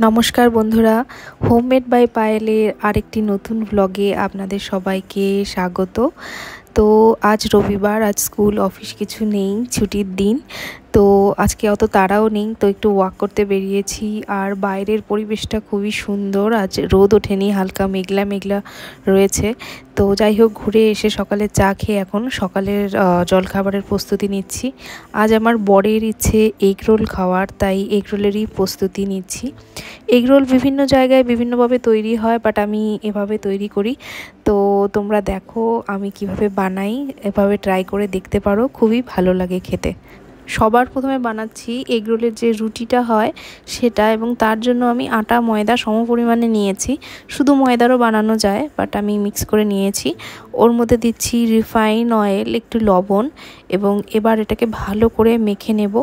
নমস্কার বন্ধুরা, homemade by পায়েলের আরেকটি নতুন ব্লগে আপনাদের সবাইকে স্বাগত। তো আজ রবিবার, আজ স্কুল অফিস কিছু নেই, ছুটির দিন। তো আজকে অত তাড়াও নেই, তো একটু ওয়াক করতে বেরিয়েছি। আর বাইরের পরিবেশটা খুবই সুন্দর, আজ রোদ ওঠেনি, হালকা মেঘলা মেঘলা রয়েছে। তো যাই হোক, ঘুরে এসে সকালে চা খেয়ে এখন সকালের জলখাবারের প্রস্তুতি নিচ্ছি। আজ আমার বরের ইচ্ছে এগরোল খাওয়ার, তাই এগরোলেরই প্রস্তুতি নিচ্ছি। এগরোল বিভিন্ন জায়গায় বিভিন্নভাবে তৈরি হয়, বাট আমি এভাবে তৈরি করি। তো তোমরা দেখো আমি কিভাবে বানাই, এভাবে ট্রাই করে দেখতে পারো, খুবই ভালো লাগে খেতে। সবার প্রথমে বানাচ্ছি এগরোলের যে রুটিটা হয় সেটা, এবং তার জন্য আমি আটা ময়দা সমপরিমাণে নিয়েছি। শুধু ময়দারও বানানো যায়, বাট আমি মিক্স করে নিয়েছি। ওর মধ্যে দিচ্ছি রিফাইন অয়েল, একটু লবণ, এবং এবার এটাকে ভালো করে মেখে নেব।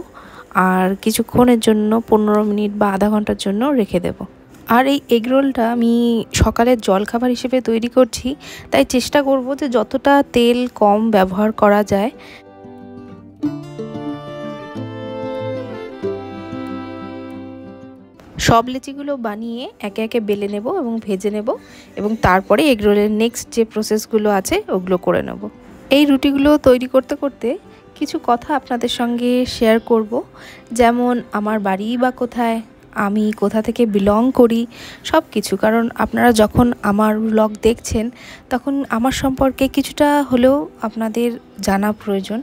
আর কিছুক্ষণের জন্য 15 মিনিট বা আধা ঘন্টার জন্য রেখে দেব। আর এই এগরোলটা আমি সকালের জলখাবার হিসেবে তৈরি করছি, তাই চেষ্টা করব যে যতটা তেল কম ব্যবহার করা যায়। সব লেচিগুলো বানিয়ে একে একে বেলে নেব এবং ভেজে নেব, এবং তারপরে এগরোলের নেক্সট যে প্রসেসগুলো আছে ওগুলো করে নেব। এই রুটিগুলো তৈরি করতে করতে কিছু কথা আপনাদের সঙ্গে শেয়ার করব, যেমন আমার বাড়ি বা কোথায়, আমি কোথা থেকে বিলং করি, সব কিছু। কারণ আপনারা যখন আমার ব্লগ দেখছেন তখন আমার সম্পর্কে কিছুটা হলেও আপনাদের জানা প্রয়োজন।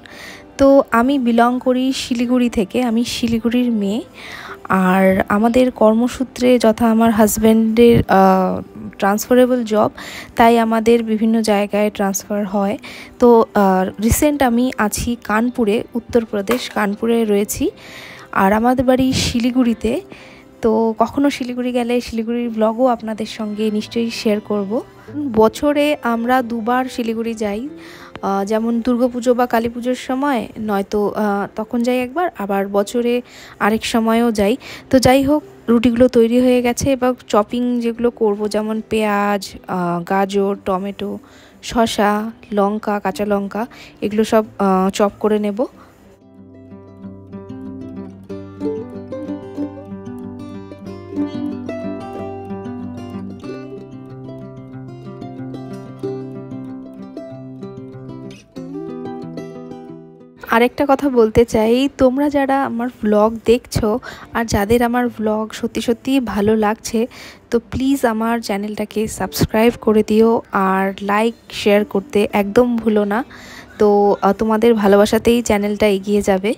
তো আমি বিলং করি শিলিগুড়ি থেকে, আমি শিলিগুড়ির মেয়ে। আর আমাদের কর্মসূত্রে, যথা আমার হাজব্যান্ডের ট্রান্সফারেবল জব, তাই আমাদের বিভিন্ন জায়গায় ট্রান্সফার হয়। তো রিসেন্ট আমি আছি কানপুরে, উত্তরপ্রদেশ, কানপুরে রয়েছি। আর আমাদের বাড়ি শিলিগুড়িতে। তো কখনো শিলিগুড়ি গেলে শিলিগুড়ির ব্লগও আপনাদের সঙ্গে নিশ্চয়ই শেয়ার করব। বছরে আমরা দুবার শিলিগুড়ি যাই, যেমন দুর্গাপুজো বা কালী পুজোর সময়, নয়তো তখন যাই একবার, আবার বছরে আরেক সময়ও যাই। তো যাই হোক, রুটিগুলো তৈরি হয়ে গেছে। এবার চপিং যেগুলো করব, যেমন পেঁয়াজ, গাজর, টমেটো, শসা, লঙ্কা, কাঁচা লঙ্কা, এগুলো সব চপ করে নেব। আরেকটা কথা বলতে চাই, তোমরা যারা আমার ব্লগ দেখছো আর যাদের আমার ব্লগ সত্যি সত্যিই ভালো লাগছে, তো প্লিজ আমার চ্যানেলটাকে সাবস্ক্রাইব করে দিও, আর লাইক শেয়ার করতে একদম ভুলো না। তো তোমাদের ভালোবাসাতেই চ্যানেলটা এগিয়ে যাবে।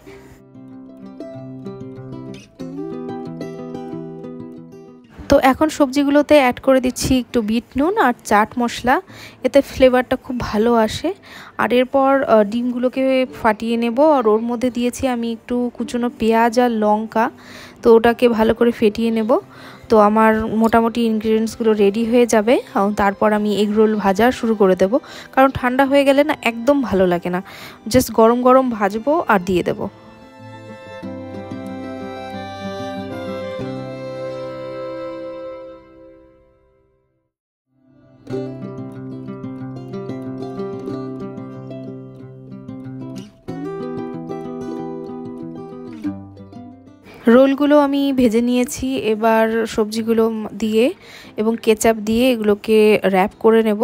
তো এখন সবজিগুলোতে অ্যাড করে দিচ্ছি একটু বিট নুন আর চাট মশলা, এতে ফ্লেভারটা খুব ভালো আসে। আর এরপর ডিমগুলোকে ফাটিয়ে নেব, আর ওর মধ্যে দিয়েছি আমি একটু কুচনো পেঁয়াজ আর লঙ্কা, তো ওটাকে ভালো করে ফেটিয়ে নেব। তো আমার মোটামুটি ইনগ্রিডিয়েন্টসগুলো রেডি হয়ে যাবে, তারপর আমি এগরোল ভাজা শুরু করে দেব। কারণ ঠান্ডা হয়ে গেলে না একদম ভালো লাগে না, জাস্ট গরম গরম ভাজবো আর দিয়ে দেবো। রোলগুলো আমি ভেজে নিয়েছি, এবার সবজিগুলো দিয়ে এবং কেচাপ দিয়ে এগুলোকে র্যাপ করে নেব।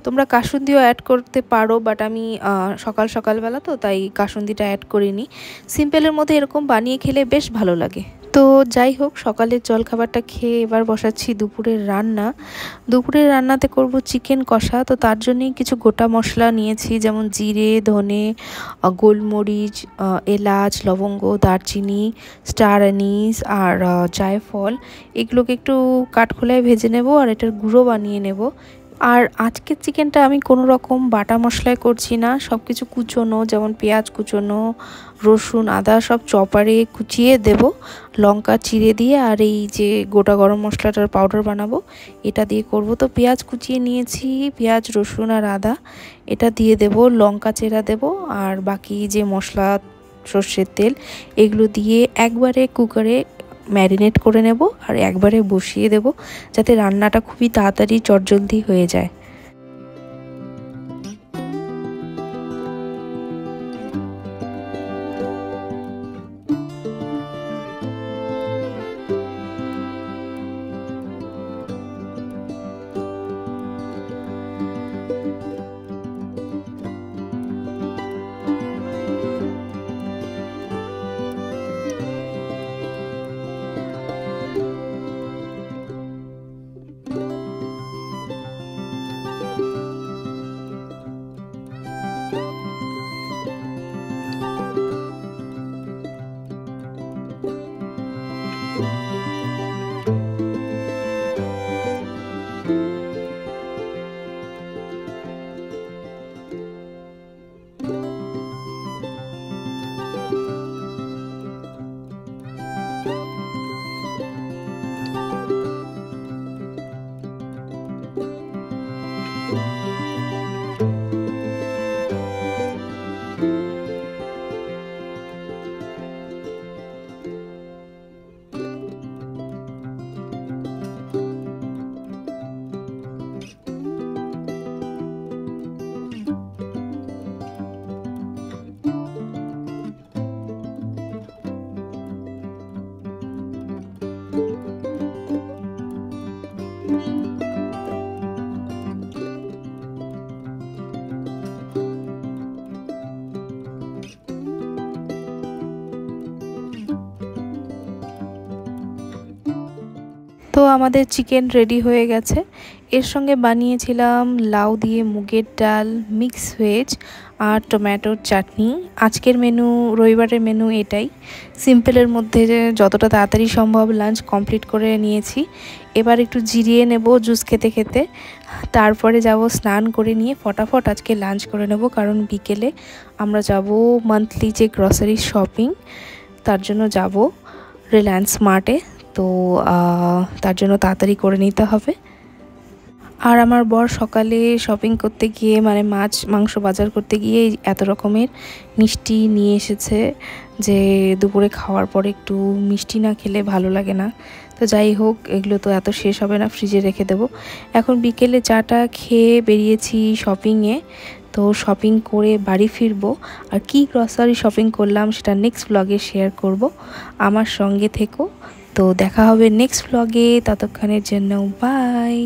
তোমরা কাসুন্দিও অ্যাড করতে পারো, বাট আমি সকালবেলা তো, তাই কাসুন্দিটা অ্যাড করিনি। সিম্পলের মধ্যে এরকম বানিয়ে খেলে বেশ ভালো লাগে। তো যাই হোক, সকালের জলখাবারটা খেয়ে এবার বসাচ্ছি দুপুরের রান্না। দুপুরের রান্নাতে করব চিকেন কষা। তো তার জন্যই কিছু গোটা মশলা নিয়েছি, যেমন জিরে, ধনে, গোলমরিচ, এলাচ, লবঙ্গ, দারচিনি, স্টার অ্যানিস আর জায়ফল। এগুলোকে একটু কাঠখোলায় ভেজে নেব আর এটার গুঁড়ো বানিয়ে নেব। আর আজকের চিকেনটা আমি কোনো রকম বাটা মশলায় করছি না, সব কিছু কুচোনো, যেমন পেঁয়াজ কুচোনো, রসুন, আদা সব চপারে কুচিয়ে দেব, লঙ্কা চিড়ে দিয়ে, আর এই যে গোটা গরম মশলাটার পাউডার বানাবো এটা দিয়ে করব। তো পেঁয়াজ কুচিয়ে নিয়েছি, পেঁয়াজ, রসুন আর আদা এটা দিয়ে দেব, লঙ্কা চেরা দেব, আর বাকি যে মশলা, সর্ষের তেল, এগুলো দিয়ে একবারে কুকারে ম্যারিনেট করে নেব আর একবারে বসিয়ে দেব, যাতে রান্নাটা খুবই তাড়াতাড়ি চটজলদি হয়ে যায়। তো আমাদের চিকেন রেডি হয়ে গেছে। এর সঙ্গে বানিয়েছিলাম লাউ দিয়ে মুগের ডাল, মিক্স ভেজ আর টমেটোর চাটনি। আজকের মেনু, রবিবারের মেনু এটাই সিম্পলের মধ্যে, যতটা তাড়াতাড়ি সম্ভব লাঞ্চ কমপ্লিট করে নিয়েছি। এবার একটু জিরিয়ে নেব জুস খেতে খেতে, তারপরে যাব স্নান করে নিয়ে ফটাফট আজকে লাঞ্চ করে নেব, কারণ বিকেলে আমরা যাব মান্থলি যে গ্রসারি শপিং, তার জন্য যাব রিলায়েন্স মার্টে। তো তার জন্য তাড়াতাড়ি করে নিতে হবে। আর আমার বর সকালে শপিং করতে গিয়ে, মানে মাছ মাংস বাজার করতে গিয়ে এত রকমের মিষ্টি নিয়ে এসেছে যে দুপুরে খাওয়ার পরে একটু মিষ্টি না খেলে ভালো লাগে না। তো যাই হোক, এগুলো তো এত শেষ হবে না, ফ্রিজে রেখে দেবো। এখন বিকেলে চাটা খেয়ে বেরিয়েছি শপিংয়ে। তো শপিং করে বাড়ি ফিরবো, আর কি গ্রসারি শপিং করলাম সেটা নেক্সট ব্লগে শেয়ার করব। আমার সঙ্গে থেকো। তো দেখা হবে নেক্সট ব্লগে, ততক্ষণের জন্য বাই।